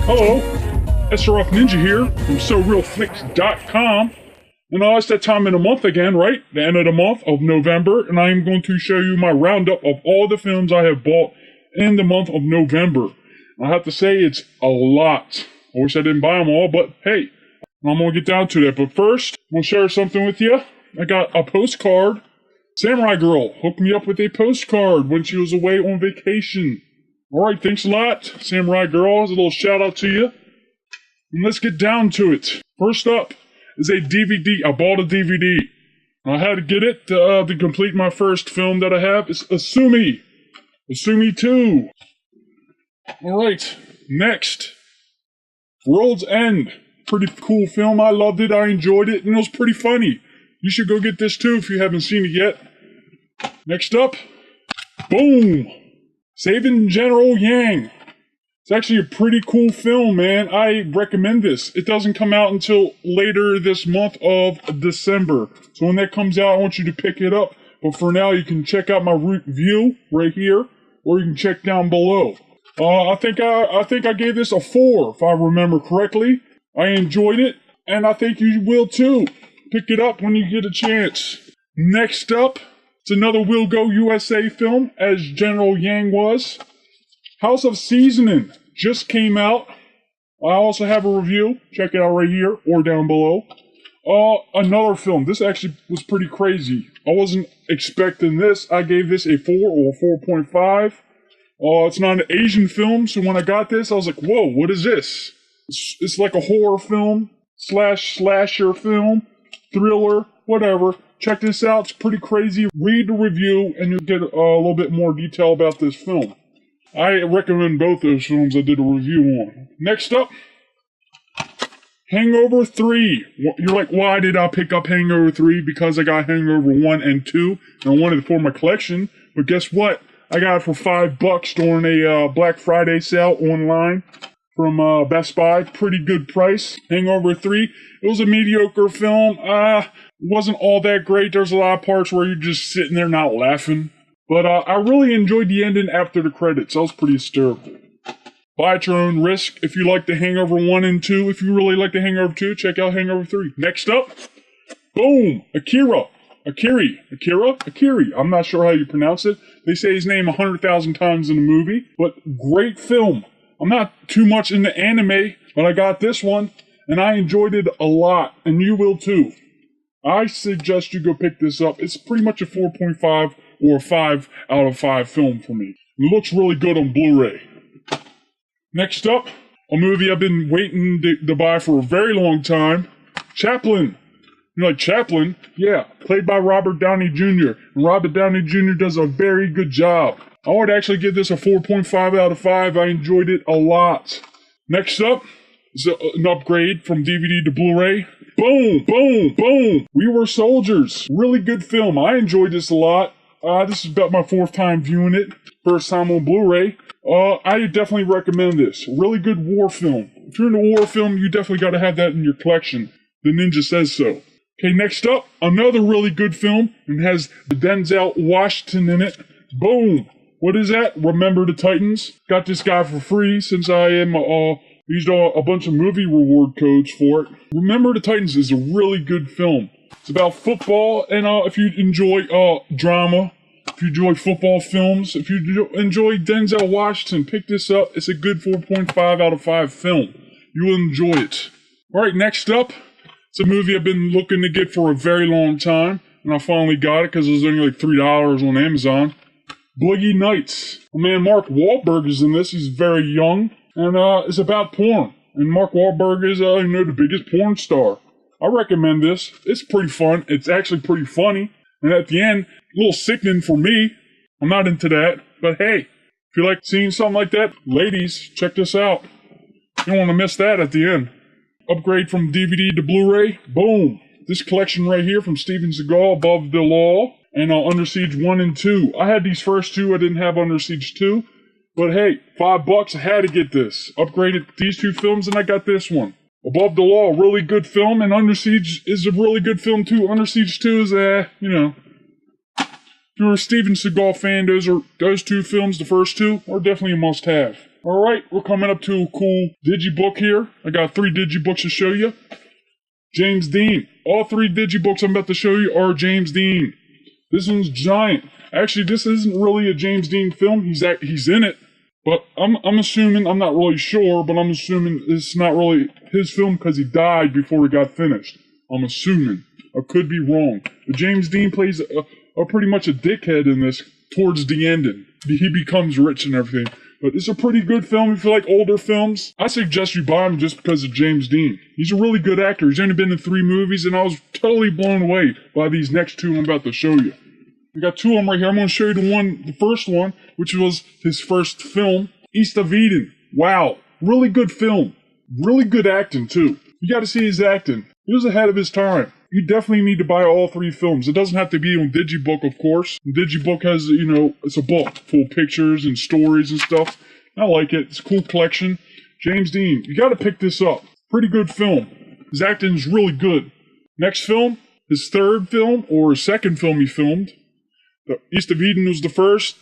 Hello, SRF Ninja here from SoRealFlix.com. And it's that time of the month again, right? The end of the month of November, and I am going to show you my roundup of all the films I have bought in the month of November. I have to say, it's a lot. I wish I didn't buy them all, but hey, I'm going to get down to that. But first, I'm going to share something with you. I got a postcard. Samurai Girl hooked me up with a postcard when she was away on vacation. Alright, thanks a lot, Samurai Girl. As a little shout out to you. And let's get down to it. First up is a DVD. I bought a DVD. I had to get it to complete my first film that I have. It's Asumi. Asumi 2. Alright, next. World's End. Pretty cool film. I loved it. I enjoyed it. And it was pretty funny. You should go get this too if you haven't seen it yet. Next up. Boom. Saving General Yang. It's actually a pretty cool film, man. I recommend this. It doesn't come out until later this month of December. So when that comes out, I want you to pick it up. But for now, you can check out my review right here, or you can check down below. I think I gave this a 4, if I remember correctly. I enjoyed it, and I think you will too. Pick it up when you get a chance. Next up, it's another We'll Go USA film, as General Yang was. House of Seasoning just came out. I also have a review. Check it out right here or down below. Another film. This actually was pretty crazy. I wasn't expecting this. I gave this a 4 or 4.5. It's not an Asian film, so when I got this, I was like, whoa, what is this? It's like a horror film, slasher film, thriller, whatever. Check this out. It's pretty crazy. Read the review, and you'll get a little bit more detail about this film. I recommend both those films I did a review on. Next up, Hangover 3. You're like, why did I pick up Hangover 3? Because I got Hangover 1 and 2, and I wanted it for my collection. But guess what? I got it for $5 during a Black Friday sale online from Best Buy. Pretty good price. Hangover 3. It was a mediocre film. It wasn't all that great. There's a lot of parts where you're just sitting there not laughing. But I really enjoyed the ending after the credits. That was pretty hysterical. Buy at your own risk. If you like the Hangover 1 and 2, if you really like the Hangover 2, check out Hangover 3. Next up, boom, Akira. Akiri. I'm not sure how you pronounce it. They say his name 100,000 times in the movie, but great film. I'm not too much into anime, but I got this one, and I enjoyed it a lot, and you will too. I suggest you go pick this up. It's pretty much a 4.5 or a 5 out of 5 film for me. It looks really good on Blu-ray. Next up, a movie I've been waiting to buy for a very long time. Chaplin. You're like, Chaplin? Yeah, played by Robert Downey Jr. And Robert Downey Jr. does a very good job. I would actually give this a 4.5 out of 5. I enjoyed it a lot. Next up is an upgrade from DVD to Blu-ray. Boom, boom, boom. We Were Soldiers. Really good film. I enjoyed this a lot. This is about my 4th time viewing it. First time on Blu-ray. I definitely recommend this. Really good war film. If you're into war film, you definitely got to have that in your collection. The Ninja says so. Okay, next up, another really good film. It has Denzel Washington in it. Boom. What is that? Remember the Titans. Got this guy for free since I am used a bunch of movie reward codes for it. Remember the Titans is a really good film. It's about football, and if you enjoy drama, if you enjoy football films, if you enjoy Denzel Washington, pick this up. It's a good 4.5 out of 5 film. You will enjoy it. Alright, next up, it's a movie I've been looking to get for a very long time, and I finally got it because it was only like $3 on Amazon. Boogie Nights. My man Mark Wahlberg is in this. He's very young, and it's about porn. And Mark Wahlberg is, the biggest porn star. I recommend this. It's pretty fun. It's actually pretty funny. And at the end, a little sickening for me. I'm not into that. But hey, if you like seeing something like that, ladies, check this out. You don't want to miss that at the end. Upgrade from DVD to Blu-ray. Boom. This collection right here from Steven Seagal, Above the Law, and Under Siege 1 and 2. I had these first two. I didn't have Under Siege 2. But hey, $5, I had to get this. Upgraded these 2 films, and I got this one. Above the Law, really good film, and Under Siege is a really good film too. Under Siege 2 is, if you're a Steven Seagal fan, those 2 films, the first 2, are definitely a must-have. Alright, we're coming up to a cool digibook here. I got 3 digibooks to show you. James Dean. All 3 digibooks I'm about to show you are James Dean. This one's giant. Actually, this isn't really a James Dean film. He's in it. But I'm assuming, I'm not really sure, but I'm assuming it's not really his film because he died before it got finished. I'm assuming. I could be wrong. But James Dean plays a pretty much a dickhead in this towards the ending. He becomes rich and everything. But it's a pretty good film if you like older films. I suggest you buy him just because of James Dean. He's a really good actor. He's only been in 3 movies, and I was totally blown away by these next 2 I'm about to show you. We got 2 of them right here. I'm going to show you the first one, which was his first film, East of Eden. Wow. Really good film. Really good acting, too. You got to see his acting. He was ahead of his time. You definitely need to buy all 3 films. It doesn't have to be on Digibook, of course. Digibook has, it's a book full of pictures and stories and stuff. I like it. It's a cool collection. James Dean, you got to pick this up. Pretty good film. His acting is really good. Next film, his 3rd film, or his 2nd film he filmed. The East of Eden was the first.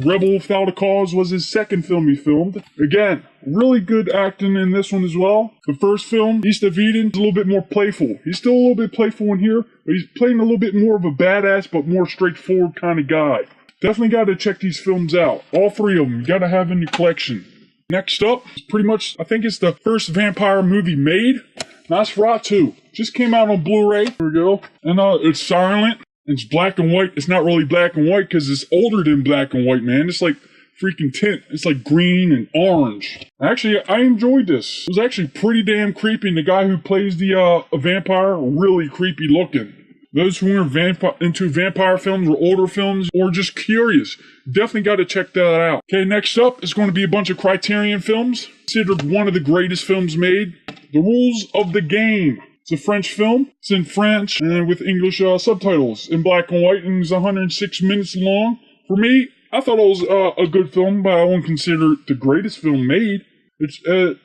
Rebel Without a Cause was his 2nd film he filmed. Again, really good acting in this one as well. The first film, East of Eden, is a little bit more playful. He's still a little bit playful in here, but he's playing a little bit more of a badass, but more straightforward kind of guy. Definitely got to check these films out. All 3 of them, you got to have in your collection. Next up, pretty much, I think it's the first vampire movie made. Nosferatu. Just came out on Blu-ray. Here we go. And it's silent. It's black and white. It's not really black and white because it's older than black and white, man. It's like freaking tint. It's like green and orange. Actually, I enjoyed this. It was actually pretty damn creepy. And the guy who plays the vampire, really creepy looking. Those who are into vampire films or older films or just curious, definitely got to check that out. Okay, next up is going to be a bunch of Criterion films. Considered one of the greatest films made. The Rules of the Game. It's a French film. It's in French and with English subtitles in black and white, and it's 106 minutes long. For me, I thought it was a good film, but I wouldn't consider it the greatest film made. It's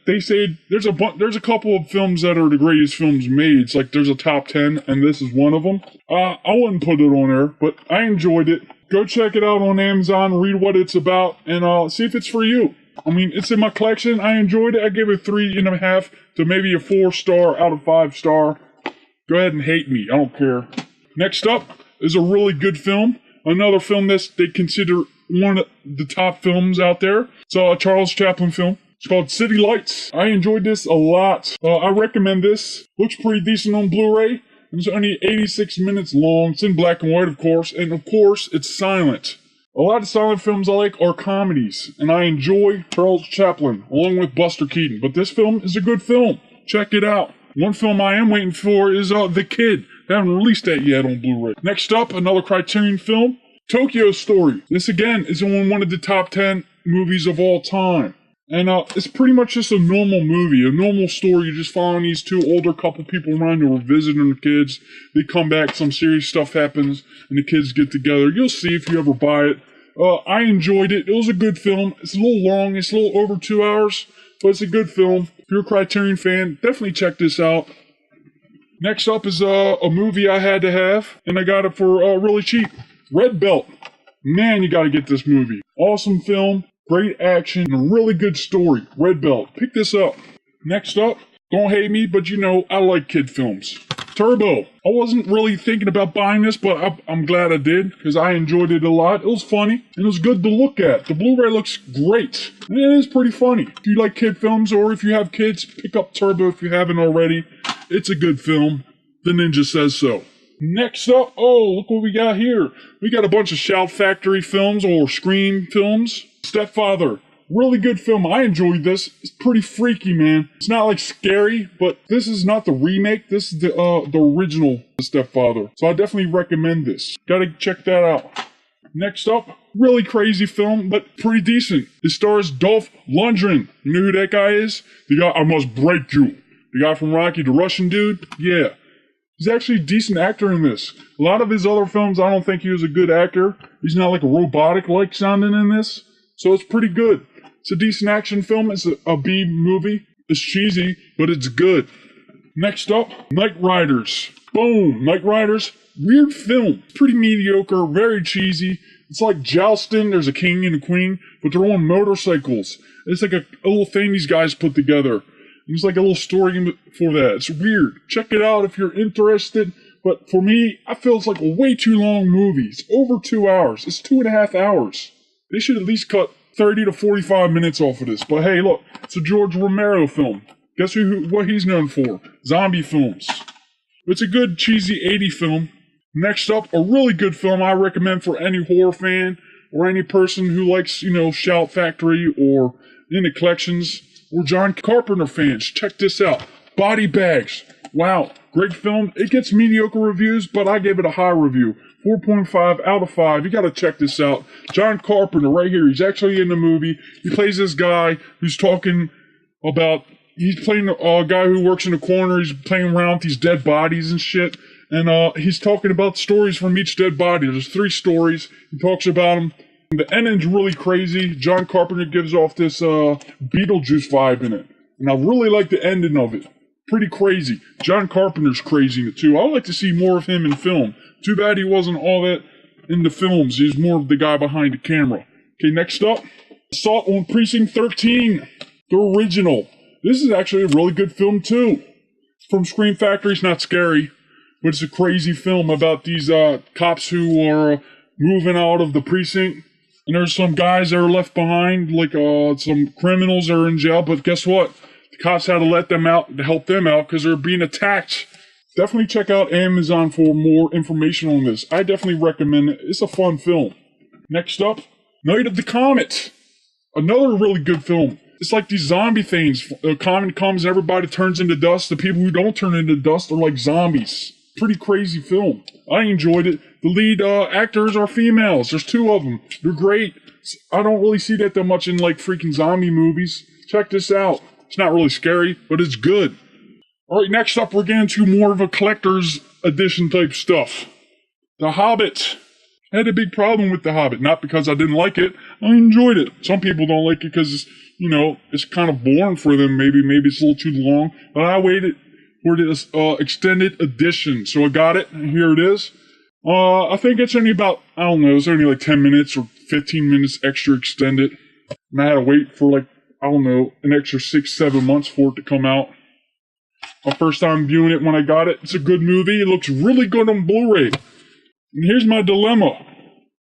they say there's a couple of films that are the greatest films made. It's like there's a top 10, and this is one of them. I wouldn't put it on there, but I enjoyed it. Go check it out on Amazon, read what it's about, and see if it's for you. I mean, it's in my collection. I enjoyed it. I gave it 3.5 to maybe a 4-star out of 5-star. Go ahead and hate me. I don't care. Next up is a really good film. Another film that they consider one of the top films out there. It's a Charles Chaplin film. It's called City Lights. I enjoyed this a lot. I recommend this. Looks pretty decent on Blu-ray. It's only 86 minutes long. It's in black and white, of course. And, of course, it's silent. A lot of silent films I like are comedies, and I enjoy Charles Chaplin, along with Buster Keaton. But this film is a good film. Check it out. One film I am waiting for is The Kid. They haven't released that yet on Blu-ray. Next up, another Criterion film, Tokyo Story. This, again, is on one of the top 10 movies of all time. And it's pretty much just a normal movie, a normal story. You're just following these 2 older couple people around who are visiting the kids. They come back, some serious stuff happens, and the kids get together. You'll see if you ever buy it. I enjoyed it. It was a good film. It's a little long. It's a little over 2 hours, but it's a good film. If you're a Criterion fan, definitely check this out. Next up is a movie I had to have, and I got it for really cheap. Red Belt. Man, you got to get this movie. Awesome film. Great action, and a really good story. Red Belt. Pick this up. Next up, don't hate me, but I like kid films. Turbo. I wasn't really thinking about buying this, but I'm glad I did, because I enjoyed it a lot. It was funny, and it was good to look at. The Blu-ray looks great, and it is pretty funny. If you like kid films, or if you have kids, pick up Turbo if you haven't already. It's a good film. The Ninja says so. Next up, look what we got here. We got a bunch of Shout Factory films, or Scream films. Stepfather, really good film. I enjoyed this. It's pretty freaky, man. It's not like scary, but this is not the remake. This is the original Stepfather. So I definitely recommend this. Gotta check that out. Next up, really crazy film, but pretty decent. It stars Dolph Lundgren. You know who that guy is? The guy, I Must Break You. The guy from Rocky, the Russian dude? Yeah. He's actually a decent actor in this. A lot of his other films, I don't think he was a good actor. He's not like a robotic-like sounding in this. So it's pretty good. It's a decent action film. It's a B movie. It's cheesy, but it's good. Next up, Knight Riders. Boom! Knight Riders. Weird film. Pretty mediocre, very cheesy. It's like jousting. There's a king and a queen, but they're on motorcycles. It's like a little thing these guys put together. It's like a little story for that. It's weird. Check it out if you're interested. But for me, I feel it's like a way too long movie. It's over 2 hours. It's 2.5 hours. They should at least cut 30 to 45 minutes off of this. But hey, look, it's a George Romero film. Guess what he's known for? Zombie films. It's a good cheesy 80 film. Next up, a really good film I recommend for any horror fan or any person who likes, Shout Factory or into collections or John Carpenter fans. Check this out. Body Bags. Wow, great film. It gets mediocre reviews, but I gave it a high review. 4.5 out of 5. You gotta check this out. John Carpenter right here. He's actually in the movie. He plays this guy who's talking about, he's playing a guy who works in the corner. He's playing around with these dead bodies and shit. And he's talking about stories from each dead body. There's 3 stories. He talks about them. The ending's really crazy. John Carpenter gives off this Beetlejuice vibe in it. And I really like the ending of it. Pretty crazy. John Carpenter's crazy in it too. I would like to see more of him in film. Too bad he wasn't all that in the films. He's more of the guy behind the camera. Okay, next up. Assault on Precinct 13. The original. This is actually a really good film too. From Scream Factory. It's not scary, but it's a crazy film about these cops who are moving out of the precinct. And there's some guys that are left behind, like some criminals that are in jail. But guess what? The cops had to let them out to help them out because they're being attacked. Definitely check out Amazon for more information on this. I definitely recommend it. It's a fun film. Next up, Night of the Comet. Another really good film. It's like these zombie things. A comet comes and everybody turns into dust. The people who don't turn into dust are like zombies. Pretty crazy film. I enjoyed it. The lead actors are females. There's 2 of them. They're great. I don't really see that much in like freaking zombie movies. Check this out. It's not really scary, but it's good. Alright, next up we're getting to more of a collector's edition type stuff. The Hobbit. I had a big problem with The Hobbit. Not because I didn't like it. I enjoyed it. Some people don't like it because, it's kind of boring for them. Maybe it's a little too long. But I waited for this extended edition. So I got it, and here it is. I think it's only about, it's only like 10 minutes or 15 minutes extra extended. And I had to wait for an extra 6-7 months for it to come out. My first time viewing it when I got it. It's a good movie. It looks really good on Blu-ray. And here's my dilemma.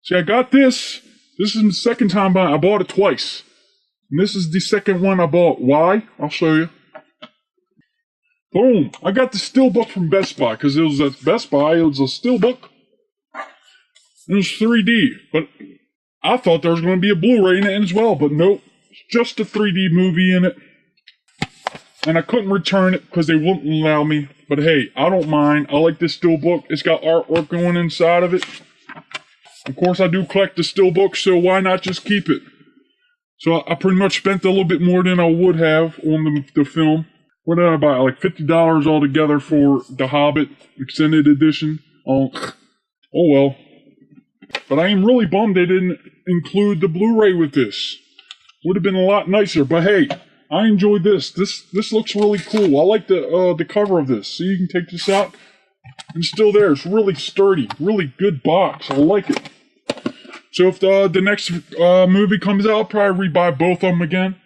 See, I got this. This is the second time I bought it twice. And this is the second one I bought. Why? I'll show you. Boom. I got the Steelbook from Best Buy because it was at Best Buy. It was a Steelbook. It was 3D. But I thought there was going to be a Blu-ray in it as well. But nope. It's just a 3D movie in it. And I couldn't return it because they wouldn't allow me. But hey, I don't mind. I like this Steelbook. It's got artwork going inside of it. Of course, I do collect the Steelbook, so why not just keep it? So I pretty much spent a little bit more than I would have on the film. What did I buy? Like $50 altogether for The Hobbit Extended Edition. Oh well. But I am really bummed they didn't include the Blu-ray with this. Would have been a lot nicer, but hey. I enjoyed this. This looks really cool. I like the cover of this. So you can take this out. And it's still there. It's really sturdy. Really good box. I like it. So if the next movie comes out, I'll probably rebuy both of them again.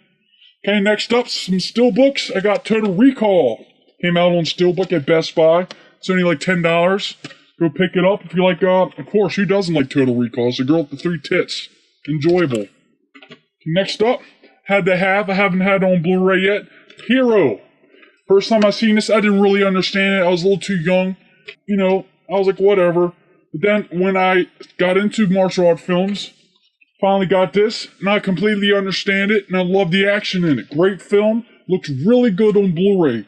Okay, next up, some Steelbooks. I got Total Recall. Came out on Steelbook at Best Buy. It's only like $10. Go pick it up if you like, of course, who doesn't like Total Recall? It's a girl with the 3 tits. Enjoyable. Next up. I haven't had it on Blu-ray yet. Hero. First time I seen this, I didn't really understand it. I was a little too young. I was like, whatever. But then when I got into martial art films, finally got this, and I completely understand it, and I love the action in it. Great film. Looks really good on Blu-ray.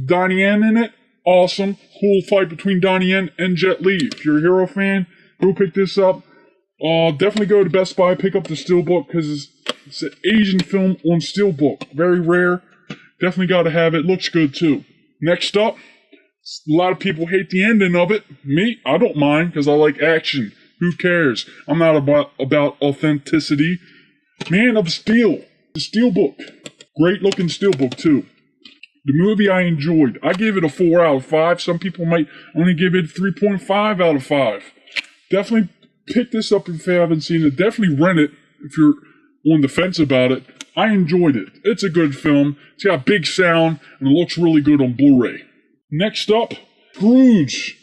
Donnie Yen in it. Awesome. Cool fight between Donnie Yen and Jet Li. If you're a Hero fan, go pick this up. Definitely go to Best Buy, pick up the Steelbook, because it's an Asian film on Steelbook. Very rare. Definitely got to have it. Looks good, too. Next up, a lot of people hate the ending of it. Me, I don't mind, because I like action. Who cares? I'm not about authenticity. Man of Steel. The Steelbook. Great looking Steelbook, too. The movie I enjoyed. I gave it a 4 out of 5. Some people might only give it 3.5 out of 5. Definitely pick this up if you haven't seen it. Definitely rent it if you're on the fence about it. I enjoyed it. It's a good film. It's got big sound, and it looks really good on Blu-ray. Next up, Scrooge.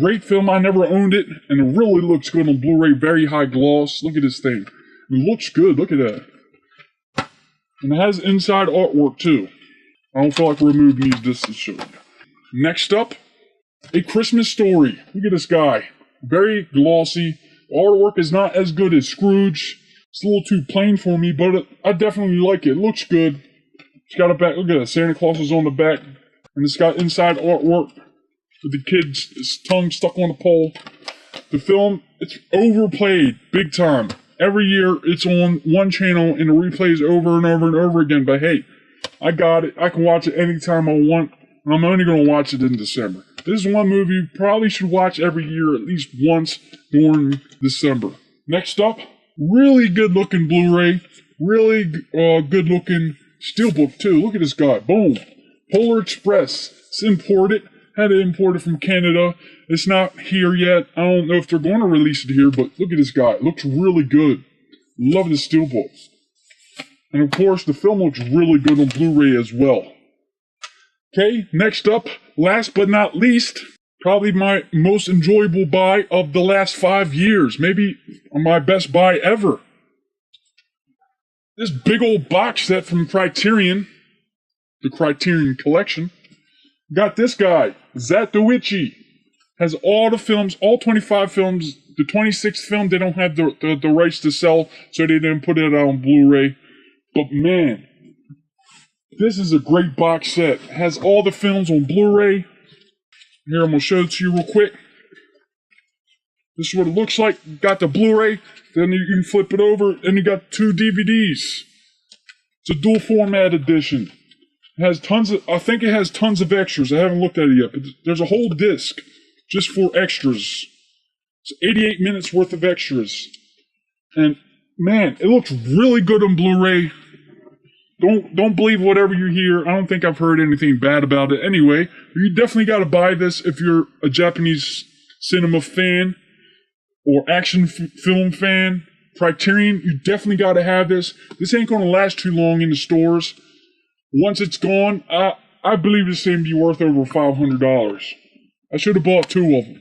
Great film. I never owned it, and it really looks good on Blu-ray. Very high gloss. Look at this thing. It looks good. Look at that. And it has inside artwork, too. I don't feel like removing this to show you. Next up, A Christmas Story. Look at this guy. Very glossy. The artwork is not as good as Scrooge. It's a little too plain for me, but I definitely like it. It looks good. It's got a back. Look at that. Santa Claus is on the back. And it's got inside artwork with the kid's tongue stuck on a pole. The film, it's overplayed big time. Every year it's on one channel and it replays over and over and over again. But hey, I got it. I can watch it anytime I want. And I'm only going to watch it in December. This is one movie you probably should watch every year at least once during December. Next up, really good looking Blu-ray. Really good looking steelbook too. Look at this guy. Boom. Polar Express. It's imported. Had to import it from Canada. It's not here yet. I don't know if they're going to release it here, but look at this guy. It looks really good. Love the steelbook. And of course, the film looks really good on Blu-ray as well. Okay, next up, last but not least, probably my most enjoyable buy of the last 5 years. Maybe my best buy ever. This big old box set from Criterion, the Criterion Collection. Got this guy, Zatoichi. Has all the films, all 25 films. The 26th film, they don't have the rights to sell, so they didn't put it out on Blu-ray. But man, this is a great box set. It has all the films on Blu-ray. Here, I'm going to show it to you real quick. This is what it looks like. Got the Blu-ray, then you can flip it over, and you got 2 DVDs. It's a dual format edition. It has I think it has tons of extras. I haven't looked at it yet, but there's a whole disc just for extras. It's 88 minutes worth of extras. And man, it looks really good on Blu-ray. Don't believe whatever you hear. I don't think I've heard anything bad about it. Anyway, you definitely got to buy this if you're a Japanese cinema fan or action film fan. Criterion, you definitely got to have this. This ain't going to last too long in the stores. Once it's gone, I believe this thing be worth over $500. I should have bought 2 of them.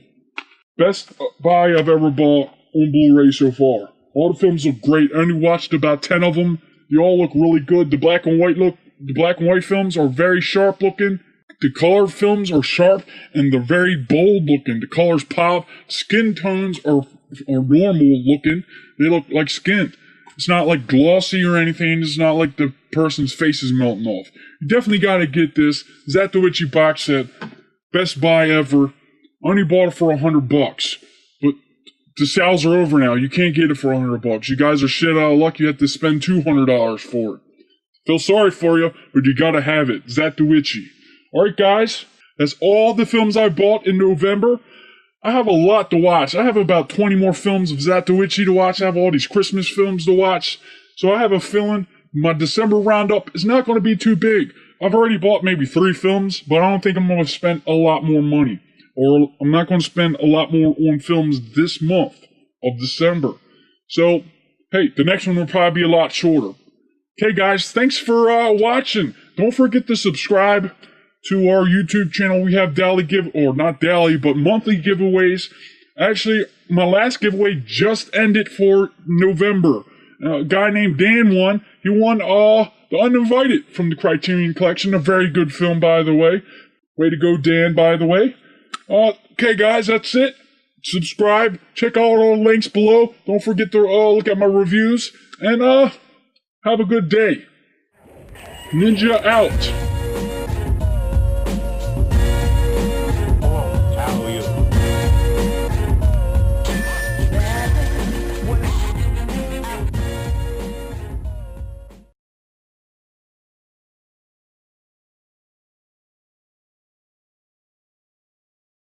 Best buy I've ever bought on Blu-ray so far. All the films look great. I only watched about 10 of them. They all look really good. The black and white films are very sharp looking. The color films are sharp and they're very bold looking. The colors pop. Skin tones are normal looking. They look like skin. It's not like glossy or anything. It's not like the person's face is melting off. You definitely got to get this. Zatoichi box set. Best buy ever. I only bought it for $100. But the sales are over now. You can't get it for $100. You guys are shit out of luck. You have to spend $200 for it. Feel sorry for you, but you gotta have it. Zatoichi. Alright guys, that's all the films I bought in November. I have a lot to watch. I have about 20 more films of Zatoichi to watch. I have all these Christmas films to watch. So I have a feeling my December roundup is not going to be too big. I've already bought maybe 3 films, but I don't think I'm going to spend a lot more money. Or I'm not going to spend a lot more on films this month of December. So, hey, the next one will probably be a lot shorter. Okay, guys, thanks for watching. Don't forget to subscribe to our YouTube channel. We have monthly giveaways. Actually, my last giveaway just ended for November. A guy named Dan won. He won The Uninvited from the Criterion Collection. A very good film, by the way. Way to go, Dan, by the way. Okay, guys, that's it. Subscribe. Check out all the links below. Don't forget to look at my reviews. And have a good day. Ninja out.